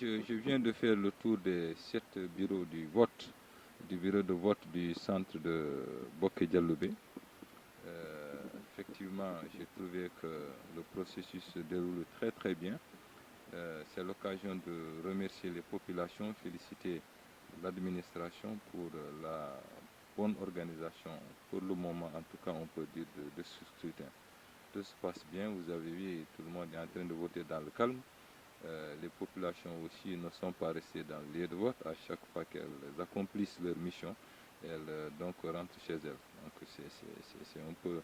je viens de faire le tour des 7 bureaux du vote, du bureau de vote du centre de Boké Dialoubé. Effectivement, j'ai trouvé que le processus se déroule très très bien. C'est l'occasion de remercier les populations, féliciter l'administration pour la bonne organisation, pour le moment en tout cas on peut dire, de ce scrutin. Tout se passe bien, vous avez vu, tout le monde est en train de voter dans le calme. Les populations aussi ne sont pas restées dans le lieu de vote. À chaque fois qu'elles accomplissent leur mission, elles donc rentrent chez elles. Donc c'est un peu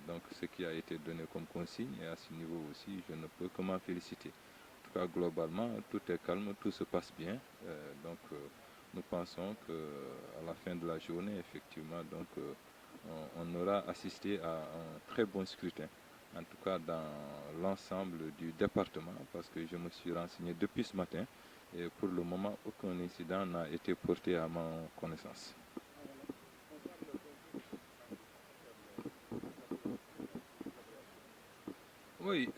donc ce qui a été donné comme consigne, et à ce niveau aussi je ne peux que m'en féliciter. En tout cas globalement tout est calme, tout se passe bien. Nous pensons qu'à la fin de la journée effectivement on aura assisté à un très bon scrutin, en tout cas dans l'ensemble du département, parce que je me suis renseigné depuis ce matin et pour le moment aucun incident n'a été porté à ma connaissance. Oui,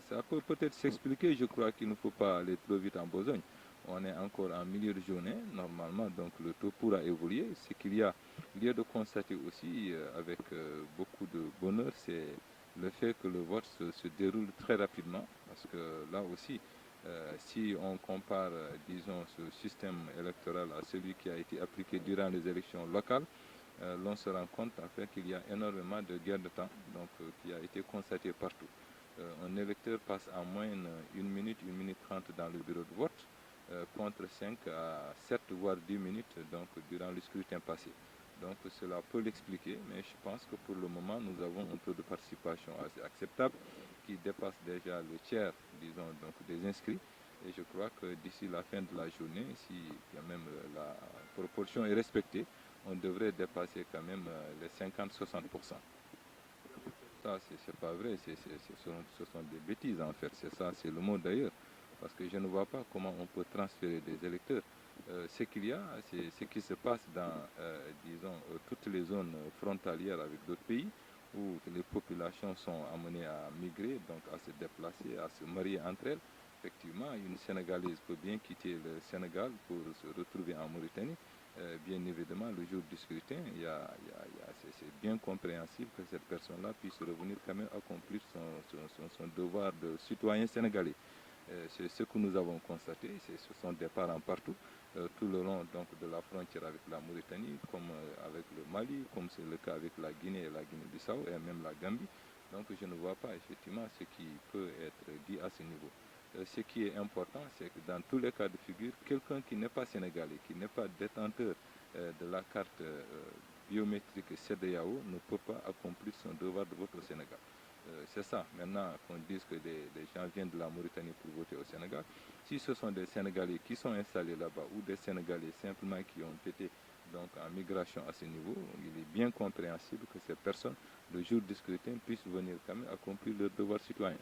ça peut peut-être s'expliquer. Je crois qu'il ne faut pas aller trop vite en besogne. On est encore en milieu de journée, normalement, donc le taux pourra évoluer. Ce qu'il y a lieu de constater aussi avec beaucoup de bonheur, c'est le fait que le vote se déroule très rapidement, parce que là aussi, si on compare, disons, ce système électoral à celui qui a été appliqué durant les élections locales, l'on se rend compte en fait qu'il y a énormément de gain de temps qui a été constaté partout. Un électeur passe en moyenne 1 minute 30 dans le bureau de vote, contre 5 à 7 voire 10 minutes durant le scrutin passé. Donc cela peut l'expliquer, mais je pense que pour le moment nous avons un taux de participation assez acceptable qui dépasse déjà le tiers, disons, des inscrits. Et je crois que d'ici la fin de la journée, si quand même la proportion est respectée, on devrait dépasser quand même les 50-60%. Ça, c'est pas vrai, ce sont des bêtises en fait, c'est ça, c'est le mot d'ailleurs, parce que je ne vois pas comment on peut transférer des électeurs. Ce qu'il y a, c'est ce qui se passe dans, disons, toutes les zones frontalières avec d'autres pays, où les populations sont amenées à migrer, donc à se déplacer, à se marier entre elles. Effectivement, une Sénégalaise peut bien quitter le Sénégal pour se retrouver en Mauritanie. Bien évidemment, le jour du scrutin, c'est bien compréhensible que cette personne-là puisse revenir quand même accomplir son devoir de citoyen sénégalais. C'est ce que nous avons constaté, ce sont des parents partout, tout le long de la frontière avec la Mauritanie, comme avec le Mali, comme c'est le cas avec la Guinée et la Guinée-Bissau et même la Gambie. Donc je ne vois pas effectivement ce qui peut être dit à ce niveau. Ce qui est important, c'est que dans tous les cas de figure, quelqu'un qui n'est pas sénégalais, qui n'est pas détenteur de la carte biométrique CEDEAO ne peut pas accomplir son devoir de vote au Sénégal. C'est ça. Maintenant qu'on dise que des gens viennent de la Mauritanie pour voter au Sénégal, si ce sont des Sénégalais qui sont installés là-bas ou des Sénégalais simplement qui ont été donc en migration à ce niveau, il est bien compréhensible que ces personnes, le jour du scrutin, puissent venir quand même accomplir leur devoir citoyen.